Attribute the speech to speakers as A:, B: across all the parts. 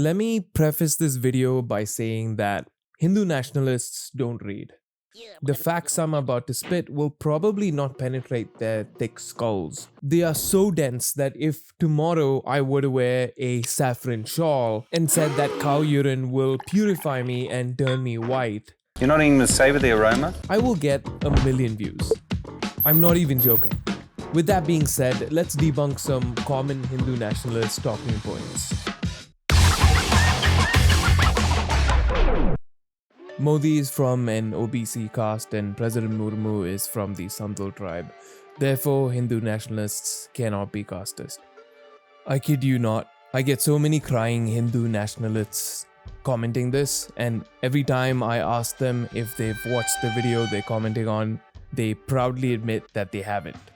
A: Let me preface this video by saying that Hindu nationalists don't read. The facts I'm about to spit will probably not penetrate their thick skulls. They are so dense that if tomorrow I were to wear a saffron shawl and said that cow urine will purify me and turn me white,
B: You're not even going to savor the aroma?
A: I will get a million views. I'm not even joking. With that being said, let's debunk some common Hindu nationalist talking points. Modi is from an OBC caste and President Murmu is from the Santal tribe. Therefore, Hindu nationalists cannot be casteist. I kid you not, I get so many crying Hindu nationalists commenting this, and every time I ask them if they've watched the video they're commenting on, they proudly admit that they haven't.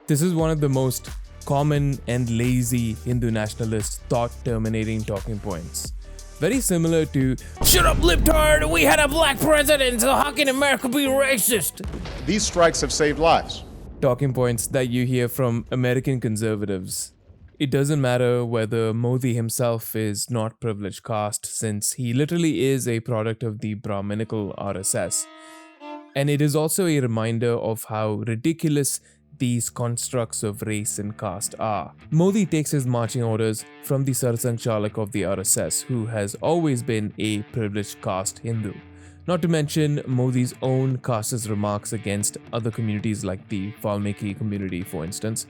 A: This is one of the most common and lazy Hindu nationalist thought-terminating talking points. Very similar to, "Shut up, libtard! We had a black president, so how can America be racist?"
C: These strikes have saved lives.
A: Talking points that you hear from American conservatives. It doesn't matter whether Modi himself is not privileged caste, since he literally is a product of the Brahminical RSS. And it is also a reminder of how ridiculous these constructs of race and caste are. Modi takes his marching orders from the Sarsang Chalak of the RSS, who has always been a privileged caste Hindu. Not to mention Modi's own casteist remarks against other communities like the Valmiki community, for instance.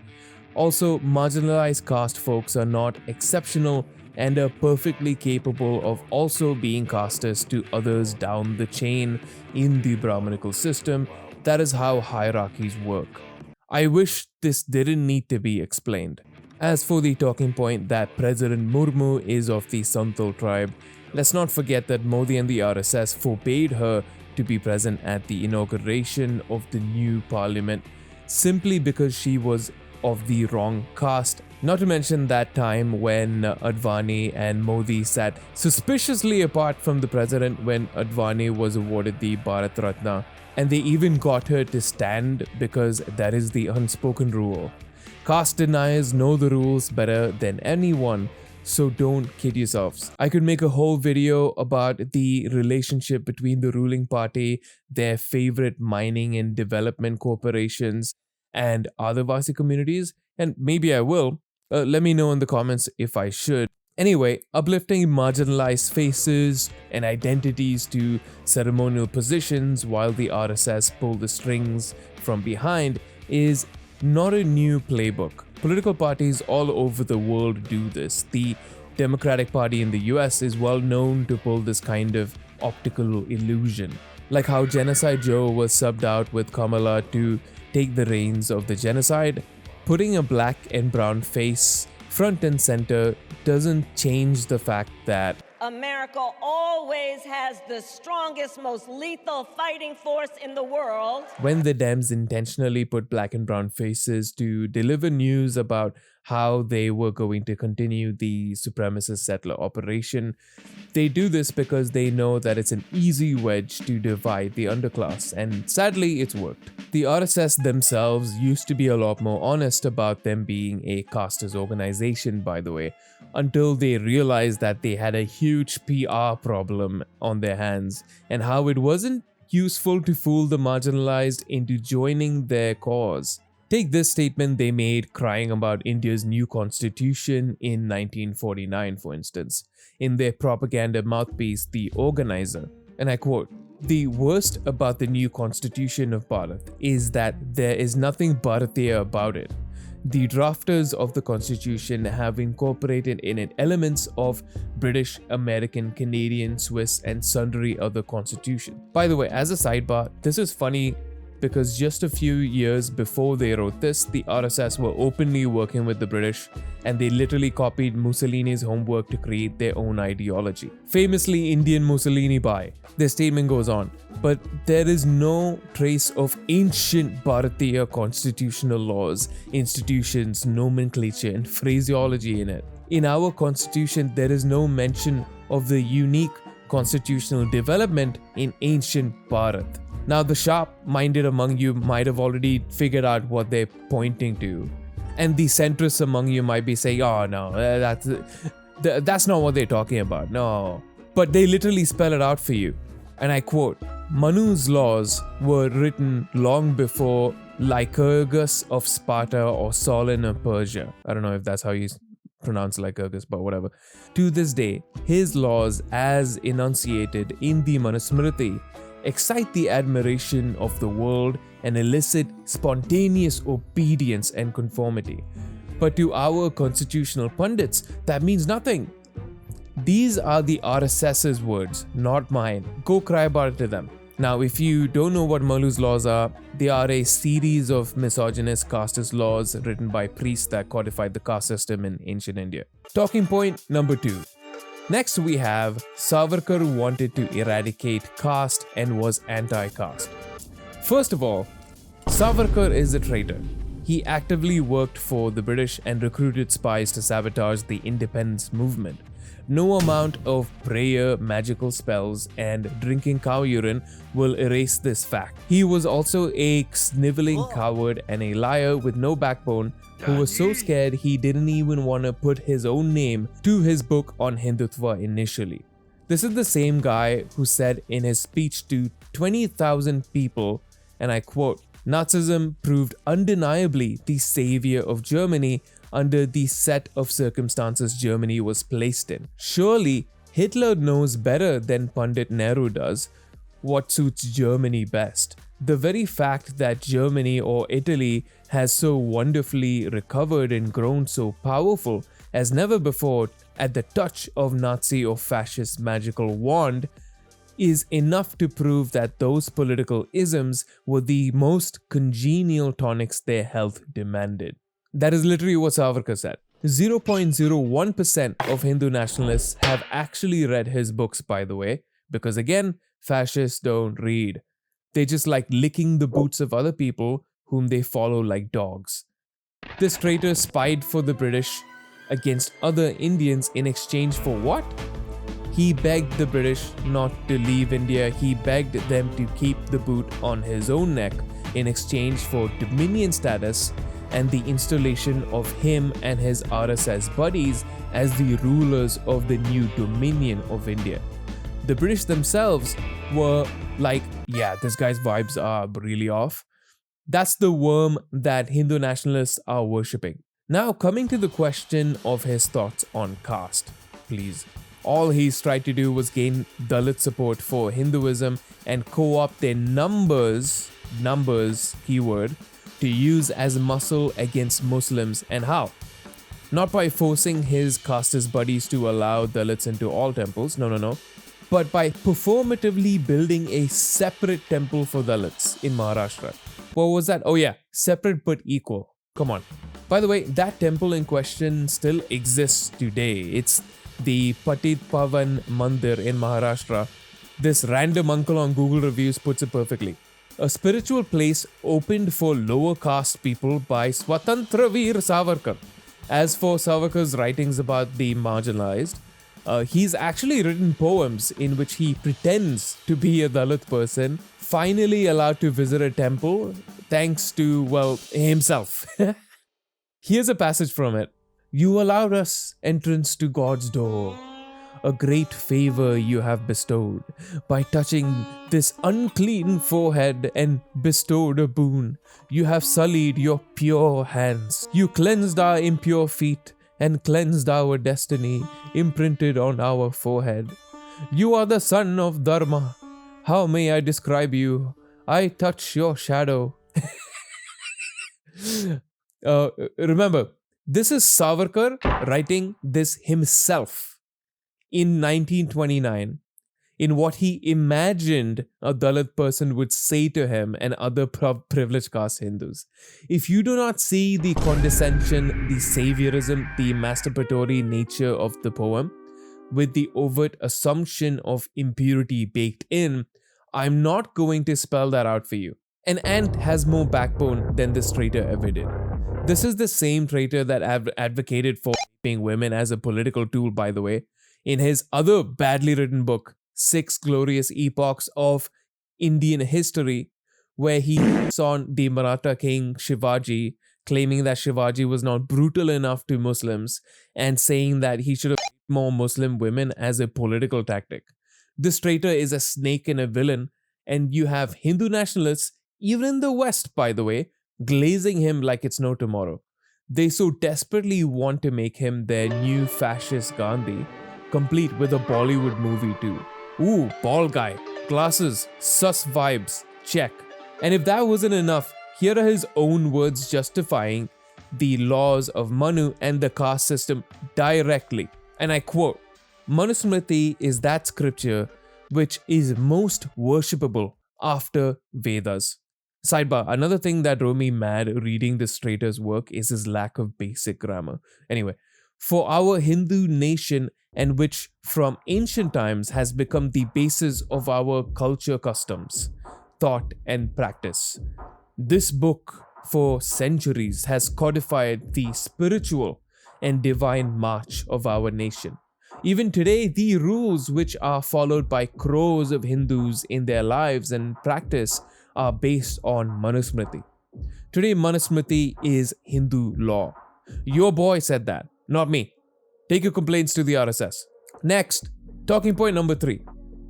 A: Also, marginalized caste folks are not exceptional and are perfectly capable of also being casteist to others down the chain in the Brahminical system. That is how hierarchies work. I wish this didn't need to be explained. As for the talking point that President Murmu is of the Santal tribe, let's not forget that Modi and the RSS forbade her to be present at the inauguration of the new parliament simply because she was of the wrong caste. Not to mention that time when Advani and Modi sat suspiciously apart from the president when Advani was awarded the Bharat Ratna. And they even got her to stand because that is the unspoken rule. Caste deniers know the rules better than anyone, so don't kid yourselves. I could make a whole video about the relationship between the ruling party, their favorite mining and development corporations, and Adivasi communities, and maybe I will. Let me know in the comments if I should. Anyway, uplifting marginalized faces and identities to ceremonial positions while the RSS pull the strings from behind is not a new playbook. Political parties all over the world do this. The Democratic Party in the US is well known to pull this kind of optical illusion. Like how Genocide Joe was subbed out with Kamala to take the reins of the genocide, putting a black and brown face front and center doesn't change the fact that
D: America always has the strongest, most lethal fighting force in the world.
A: When the Dems intentionally put black and brown faces to deliver news about how they were going to continue the supremacist settler operation, they do this because they know that it's an easy wedge to divide the underclass, and sadly, it's worked. The RSS themselves used to be a lot more honest about them being a casteist organization, by the way, until they realized that they had a huge PR problem on their hands and how it wasn't useful to fool the marginalized into joining their cause. Take this statement they made crying about India's new constitution in 1949, for instance, in their propaganda mouthpiece, The Organizer. And I quote, "The worst about the new constitution of Bharat is that there is nothing Bharatiya about it. The drafters of the constitution have incorporated in it elements of British, American, Canadian, Swiss, and sundry other constitutions." By the way, as a sidebar, this is funny because just a few years before they wrote this, the RSS were openly working with the British and they literally copied Mussolini's homework to create their own ideology. Famously Indian Mussolini by. Their statement goes on, "But there is no trace of ancient Bharatiya constitutional laws, institutions, nomenclature, and phraseology in it. In our constitution, there is no mention of the unique constitutional development in ancient Bharat." Now, the sharp-minded among you might have already figured out what they're pointing to. And the centrists among you might be saying, "Oh no, That's not what they're talking about, no. But they literally spell it out for you. And I quote, Manu's laws were written long before Lycurgus of Sparta or Solon of Persia. I don't know if that's how you pronounce Lycurgus, but whatever. To this day, his laws, as enunciated in the Manusmriti, excite the admiration of the world and elicit spontaneous obedience and conformity. But to our constitutional pundits, that means nothing. These are the RSS's words, not mine. Go cry about it to them. Now, if you don't know what Manu's laws are, they are a series of misogynist casteist laws written by priests that codified the caste system in ancient India. Talking point number 2. Next, we have Savarkar wanted to eradicate caste and was anti-caste. First of all, Savarkar is a traitor. He actively worked for the British and recruited spies to sabotage the independence movement. No amount of prayer, magical spells, and drinking cow urine will erase this fact. He was also a sniveling coward and a liar with no backbone who was so scared he didn't even want to put his own name to his book on Hindutva initially. This is the same guy who said in his speech to 20,000 people, and I quote, Nazism proved undeniably the savior of Germany under the set of circumstances Germany was placed in. Surely, Hitler knows better than Pandit Nehru does what suits Germany best. The very fact that Germany or Italy has so wonderfully recovered and grown so powerful as never before at the touch of Nazi or fascist magical wand is enough to prove that those political isms were the most congenial tonics their health demanded. That is literally what Savarkar said. 0.01% of Hindu nationalists have actually read his books, by the way, because again, fascists don't read. They just like licking the boots of other people whom they follow like dogs. This traitor spied for the British against other Indians in exchange for what? He begged the British not to leave India. He begged them to keep the boot on his own neck in exchange for dominion status and the installation of him and his RSS buddies as the rulers of the new dominion of India. The British themselves were like, yeah, this guy's vibes are really off. That's the worm that Hindu nationalists are worshipping. Now, coming to the question of his thoughts on caste, please. All he's tried to do was gain Dalit support for Hinduism and co-opt their numbers keyword, to use as muscle against Muslims. And how? Not by forcing his casteist buddies to allow Dalits into all temples, no, but by performatively building a separate temple for Dalits in Maharashtra. What was that? Oh yeah, separate but equal. Come on. By the way, that temple in question still exists today. It's the Patit Pavan Mandir in Maharashtra. This random uncle on Google reviews puts it perfectly. A spiritual place opened for lower caste people by Swatantra Veer Savarkar. As for Savarkar's writings about the marginalized, he's actually written poems in which he pretends to be a Dalit person, finally allowed to visit a temple thanks to, well, himself. Here's a passage from it. You allowed us entrance to God's door. A great favor you have bestowed by touching this unclean forehead and bestowed a boon. You have sullied your pure hands. You cleansed our impure feet and cleansed our destiny imprinted on our forehead. You are the son of Dharma. How may I describe you? I touch your shadow. Remember, this is Savarkar writing this himself in 1929 in what he imagined a Dalit person would say to him and other privileged caste Hindus. If you do not see the condescension, the saviorism, the masturbatory nature of the poem, with the overt assumption of impurity baked in, I'm not going to spell that out for you. An ant has more backbone than this traitor ever did. This is the same traitor that advocated for raping women as a political tool, by the way, in his other badly written book, 6 Glorious Epochs of Indian History, where he takes on the Maratha king Shivaji, claiming that Shivaji was not brutal enough to Muslims and saying that he should have raped more Muslim women as a political tactic. This traitor is a snake and a villain, and you have Hindu nationalists, even in the West, by the way, glazing him like it's no tomorrow. They so desperately want to make him their new fascist Gandhi, complete with a Bollywood movie too. Ooh, bald guy, glasses, sus vibes, check. And if that wasn't enough, here are his own words justifying the laws of Manu and the caste system directly. And I quote, Manusmriti is that scripture which is most worshipable after Vedas. Sidebar, another thing that drove me mad reading this traitor's work is his lack of basic grammar. Anyway, for our Hindu nation, and which from ancient times has become the basis of our culture, customs, thought, and practice. This book for centuries has codified the spiritual and divine march of our nation. Even today, the rules which are followed by crores of Hindus in their lives and practice are based on Manusmriti. Today, Manusmriti is Hindu law. Your boy said that, not me. Take your complaints to the RSS. Next, talking point number 3.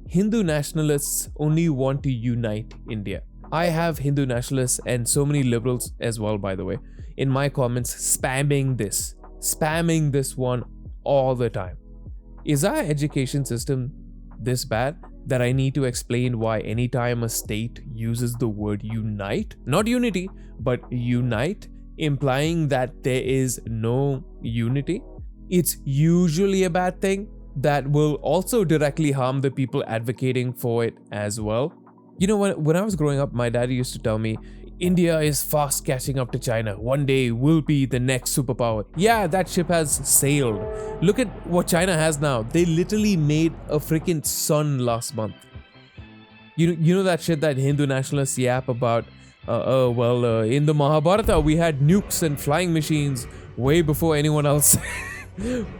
A: Hindu nationalists only want to unite India. I have Hindu nationalists and so many liberals as well, by the way, in my comments spamming this one all the time. Is our education system this bad that I need to explain why anytime a state uses the word unite, not unity, but unite, implying that there is no unity, it's usually a bad thing that will also directly harm the people advocating for it as well? You know, when I was growing up, my dad used to tell me, India is fast catching up to China. One day we'll be the next superpower. Yeah, that ship has sailed. Look at what China has now. They literally made a freaking sun last month. You know that shit that Hindu nationalists yap about? In the Mahabharata, we had nukes and flying machines way before anyone else.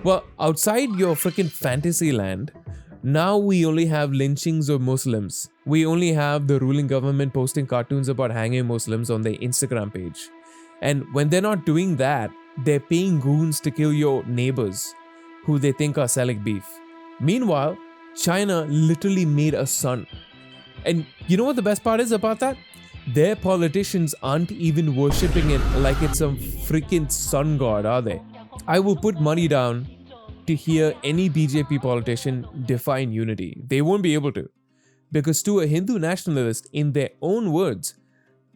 A: Well, outside your freaking fantasy land, now we only have lynchings of Muslims. We only have the ruling government posting cartoons about hanging Muslims on their Instagram page. And when they're not doing that, they're paying goons to kill your neighbors who they think are selling beef. Meanwhile, China literally made a sun. And you know what the best part is about that? Their politicians aren't even worshipping it like it's some freaking sun god, are they? I will put money down to hear any BJP politician define unity. They won't be able to. Because to a Hindu nationalist, in their own words,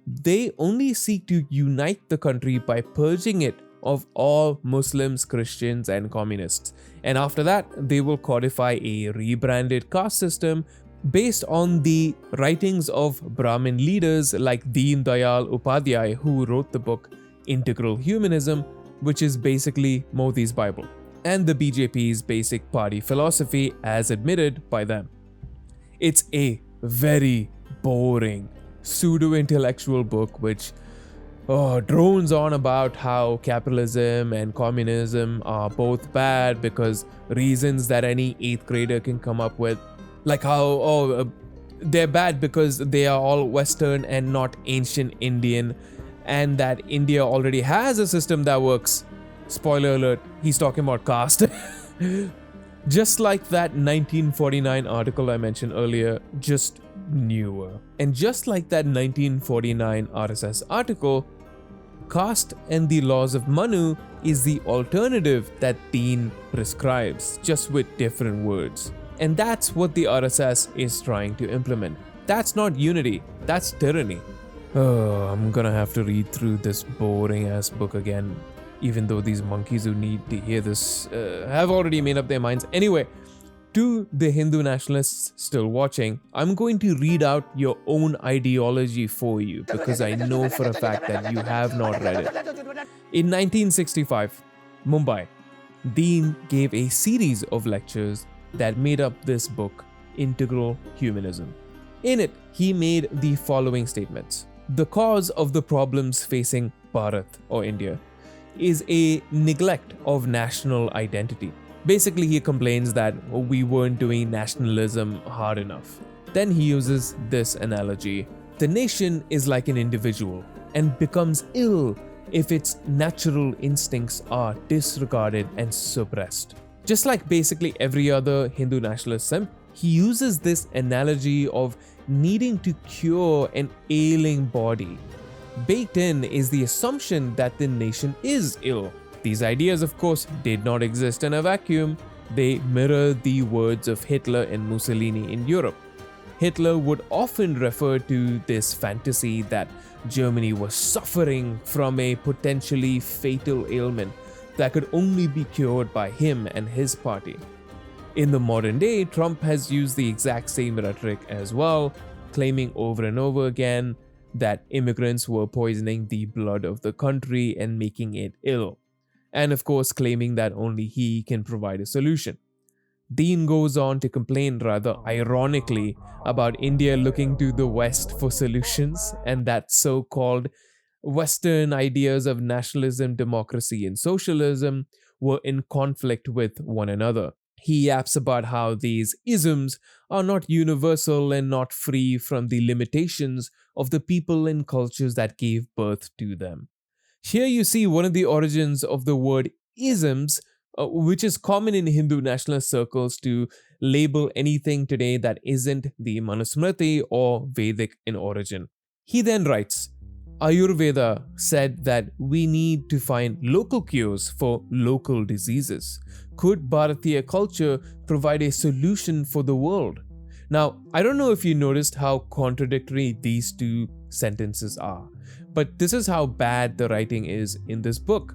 A: they only seek to unite the country by purging it of all Muslims, Christians, and communists. And after that, they will codify a rebranded caste system based on the writings of Brahmin leaders like Deen, Dayal, Upadhyay, who wrote the book Integral Humanism, which is basically Modi's Bible, and the BJP's basic party philosophy as admitted by them. It's a very boring, pseudo-intellectual book which drones on about how capitalism and communism are both bad because reasons that any 8th grader can come up with, like how they're bad because they are all Western and not ancient Indian, and that India already has a system that works. Spoiler alert, he's talking about caste. Just like that 1949 article I mentioned earlier, just newer. And just like that 1949 RSS article, caste and the laws of Manu is the alternative that Deen prescribes, just with different words. And that's what the RSS is trying to implement. That's not unity, that's tyranny. Oh, I'm gonna have to read through this boring ass book again, even though these monkeys who need to hear this have already made up their minds. Anyway, to the Hindu nationalists still watching, I'm going to read out your own ideology for you because I know for a fact that you have not read it. In 1965, Mumbai, Deen gave a series of lectures that made up this book, Integral Humanism. In it, he made the following statements. The cause of the problems facing Bharat or India is a neglect of national identity. Basically, he complains that we weren't doing nationalism hard enough. Then he uses this analogy. The nation is like an individual and becomes ill if its natural instincts are disregarded and suppressed. Just like basically every other Hindu nationalist simp, he uses this analogy of needing to cure an ailing body. Baked in is the assumption that the nation is ill. These ideas, of course, did not exist in a vacuum. They mirror the words of Hitler and Mussolini in Europe. Hitler would often refer to this fantasy that Germany was suffering from a potentially fatal ailment that could only be cured by him and his party. In the modern day, Trump has used the exact same rhetoric as well, claiming over and over again that immigrants were poisoning the blood of the country and making it ill. And of course, claiming that only he can provide a solution. Deen goes on to complain rather ironically about India looking to the West for solutions, and that so-called Western ideas of nationalism, democracy, and socialism were in conflict with one another. He yaps about how these isms are not universal and not free from the limitations of the people and cultures that gave birth to them. Here you see one of the origins of the word isms, which is common in Hindu nationalist circles to label anything today that isn't the Manusmriti or Vedic in origin. He then writes, Ayurveda said that we need to find local cures for local diseases. Could Bharatiya culture provide a solution for the world? Now, I don't know if you noticed how contradictory these two sentences are, but this is how bad the writing is in this book.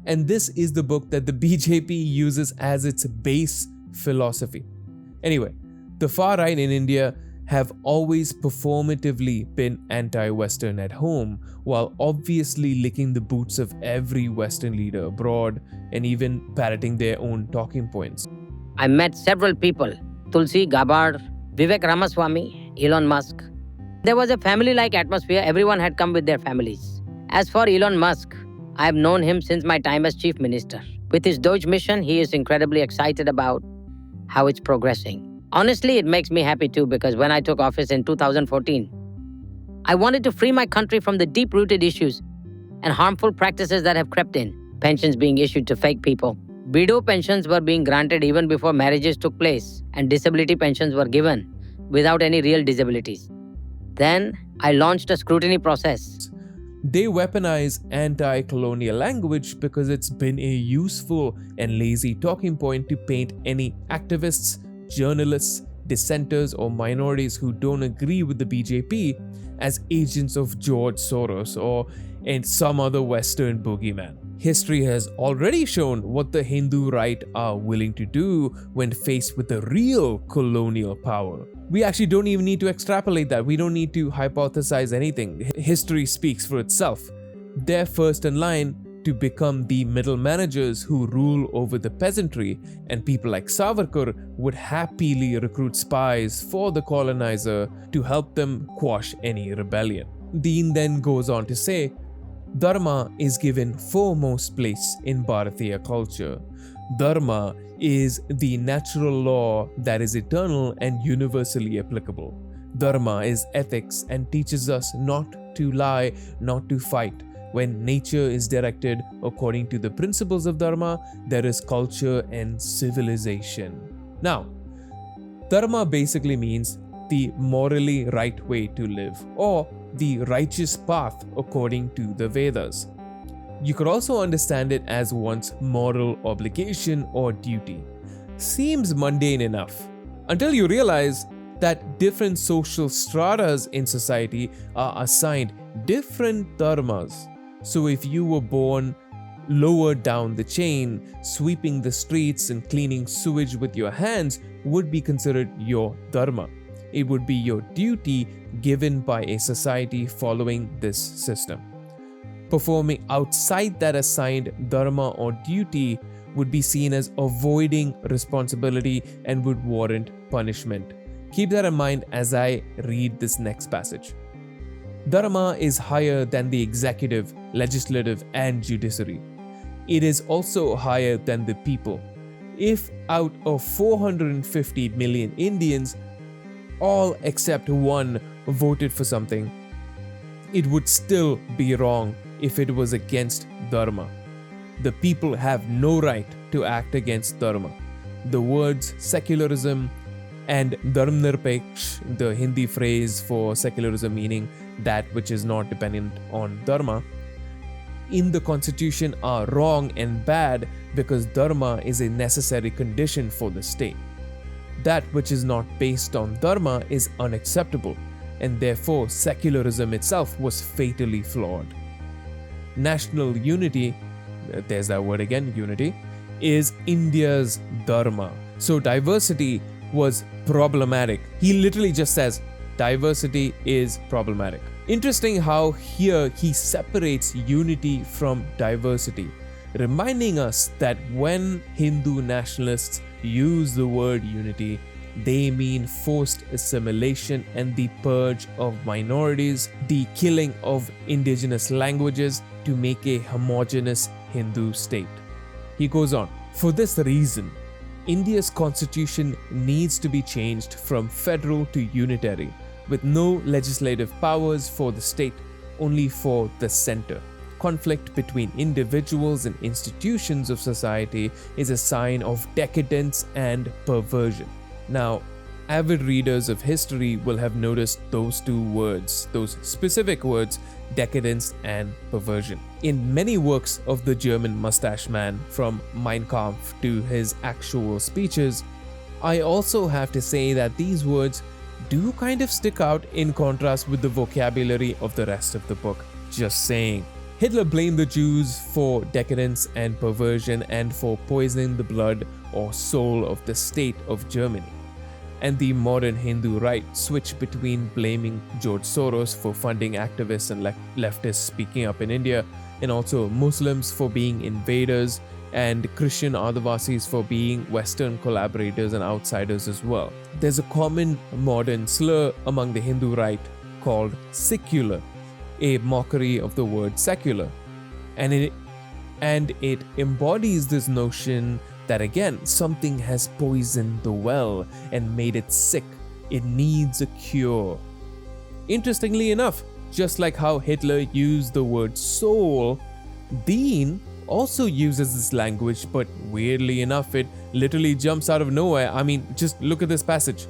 A: And this is the book that the BJP uses as its base philosophy. Anyway, the far right in India have always performatively been anti-Western at home, while obviously licking the boots of every Western leader abroad and even parroting their own talking points.
E: I met several people, Tulsi Gabbard, Vivek Ramaswamy, Elon Musk. There was a family-like atmosphere. Everyone had come with their families. As for Elon Musk, I have known him since my time as chief minister. With his Deutsche mission, he is incredibly excited about how it's progressing. Honestly, it makes me happy too, because when I took office in 2014, I wanted to free my country from the deep-rooted issues and harmful practices that have crept in. Pensions being issued to fake people. Widow pensions were being granted even before marriages took place, and disability pensions were given without any real disabilities. Then, I launched a scrutiny process.
A: They weaponize anti-colonial language because it's been a useful and lazy talking point to paint any activists, journalists, dissenters, or minorities who don't agree with the BJP as agents of George Soros or some other Western boogeyman. History has already shown what the Hindu right are willing to do when faced with the real colonial power. We actually don't even need to extrapolate that. We don't need to hypothesize anything. History speaks for itself. They're first in line to become the middle managers who rule over the peasantry, and people like Savarkar would happily recruit spies for the colonizer to help them quash any rebellion. Deen then goes on to say, Dharma is given foremost place in Bharatiya culture. Dharma is the natural law that is eternal and universally applicable. Dharma is ethics and teaches us not to lie, not to fight. When nature is directed according to the principles of Dharma, there is culture and civilization. Now, Dharma basically means the morally right way to live, or the righteous path according to the Vedas. You could also understand it as one's moral obligation or duty. Seems mundane enough, until you realize that different social stratas in society are assigned different dharmas. So if you were born lower down the chain, sweeping the streets and cleaning sewage with your hands would be considered your dharma. It would be your duty given by a society following this system. Performing outside that assigned dharma or duty would be seen as avoiding responsibility and would warrant punishment. Keep that in mind as I read this next passage. Dharma is higher than the executive, legislative, and judiciary. It is also higher than the people. If out of 450 million Indians, all except one voted for something, it would still be wrong if it was against Dharma. The people have no right to act against Dharma. the words secularism and dharmnirpeksh, the Hindi phrase for secularism meaning that which is not dependent on dharma, in the constitution are wrong and bad because dharma is a necessary condition for the state. That which is not based on dharma is unacceptable, and therefore secularism itself was fatally flawed. National unity, there's that word again, unity, is India's dharma. So diversity was problematic. He literally just says diversity is problematic. Interesting how here he separates unity from diversity, reminding us that when Hindu nationalists use the word unity, they mean forced assimilation and the purge of minorities, the killing of indigenous languages to make a homogeneous Hindu state. He goes on, for this reason, India's constitution needs to be changed from federal to unitary, with no legislative powers for the state, only for the center. Conflict between individuals and institutions of society is a sign of decadence and perversion. Now, avid readers of history will have noticed those two words, those specific words, decadence and perversion. In many works of the German mustache man, from Mein Kampf to his actual speeches, I also have to say that these words do kind of stick out in contrast with the vocabulary of the rest of the book. Just saying. Hitler blamed the Jews for decadence and perversion and for poisoning the blood or soul of the state of Germany. And the modern Hindu right switched between blaming George Soros for funding activists and leftists speaking up in India, and also Muslims for being invaders and Christian Adivasis for being Western collaborators and outsiders as well. There's a common modern slur among the Hindu right called secular, a mockery of the word secular. And it embodies this notion that again, something has poisoned the well and made it sick. It needs a cure. Interestingly enough, just like how Hitler used the word soul, Deen also uses this language, but weirdly enough, it literally jumps out of nowhere. I mean, just look at this passage.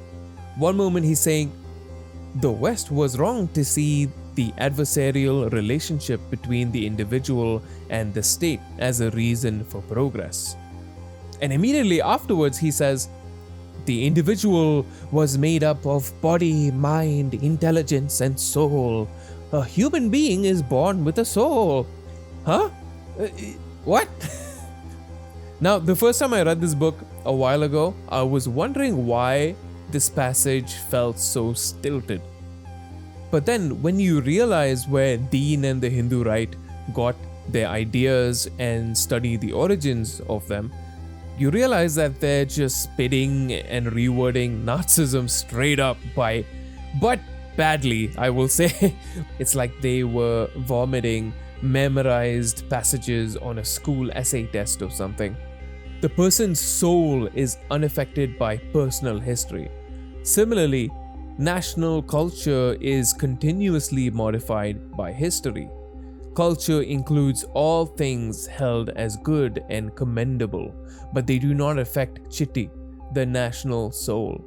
A: One moment he's saying, the West was wrong to see the adversarial relationship between the individual and the state as a reason for progress. And immediately afterwards, he says, the individual was made up of body, mind, intelligence, and soul. A human being is born with a soul. Huh? What? Now, the first time I read this book a while ago, I was wondering why this passage felt so stilted. But then when you realize where Deen and the Hindu right got their ideas and study the origins of them, you realize that they're just spitting and rewording Nazism straight up but badly, I will say. It's like they were vomiting memorized passages on a school essay test or something. The person's soul is unaffected by personal history. Similarly, national culture is continuously modified by history. Culture includes all things held as good and commendable, but they do not affect Chitti, the national soul.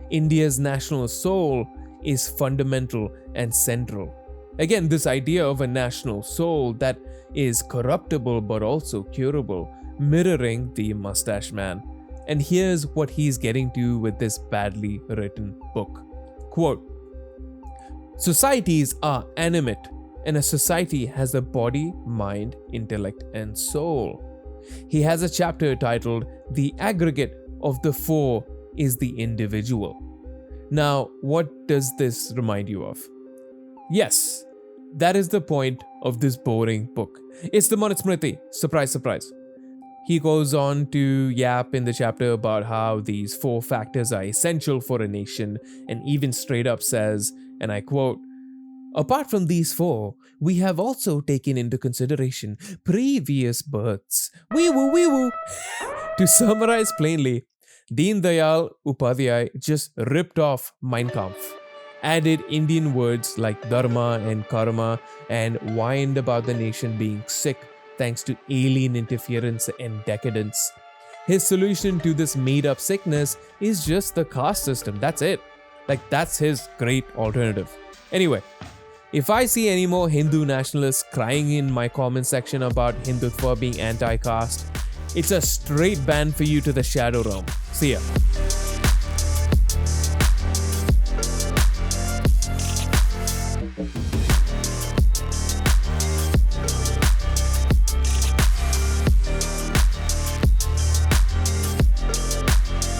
A: India's national soul is fundamental and central. Again, this idea of a national soul that is corruptible but also curable, mirroring the mustache man. And here's what he's getting to with this badly written book. Quote, societies are animate, and a society has a body, mind, intellect, and soul. He has a chapter titled, The Aggregate of the Four is the Individual. Now, what does this remind you of? Yes, that is the point of this boring book. It's the Manusmriti. Surprise, surprise. He goes on to yap in the chapter about how these four factors are essential for a nation, and even straight up says, and I quote, apart from these four, we have also taken into consideration previous births. Wee woo. To summarize plainly, Deen Dayal Upadhyay just ripped off Mein Kampf, added Indian words like dharma and karma, and whined about the nation being sick thanks to alien interference and decadence. His solution to this made up sickness is just the caste system. That's it. Like, that's his great alternative. Anyway, if I see any more Hindu nationalists crying in my comment section about Hindutva being anti-caste, it's a straight ban for you to the shadow realm. See ya.